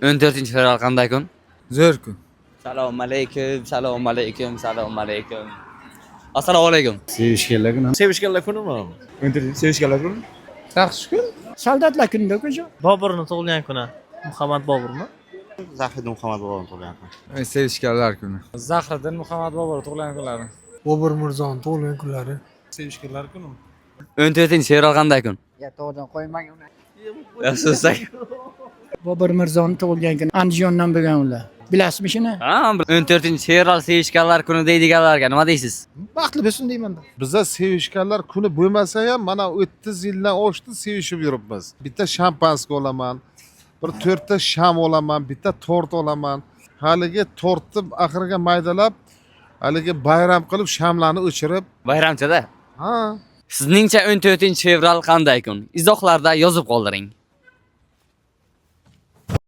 14-fevral qanday kun? Zo'r kun. Assalomu alaykum, assalomu alaykum, assalomu alaykum. Assalomu alaykum. Sevishganlar kuni. Sevishganlar kunimi? Sevishganlar kuni. Yaxshi kun. Soldatlar kunida ko'cha. Boburni tug'ilgan kuni. Muhammad Boburmi? Zahiriddin Muhammad Boburni tug'ilgan kun. Sevishganlar kuni. Zahiriddin Muhammad Bobur tug'ilgan kunlari. Bobur Mirzoni tug'ilgan kunlari. Sevishganlar kuni. 14-fevral qanday kun? Yatog'idan qo'ymang uni. Yaxshisiz. Bobur Mirzoni tug'ilgan kuni Andijondan bo'lgan ular. Bilasizmi shuni? Ha, 14-fevral sevishganlar kuni deydiganlarga nima deysiz? Baxtli bo'lsin deyman. Biza sevishganlar kuni bo'lmasa ham mana 30 yildan oshdi sevishib yuribmiz. Bitta shampanska olaman, bir 4 ta sham olaman, bitta tort olaman. Haligi tortni oxiriga maydalab, haligi bayram qilib shamlarni o'chirib, Bayramchada. ha, Sizningcha 14-fevral qanday kun? Izohlarda yozib qoldiring.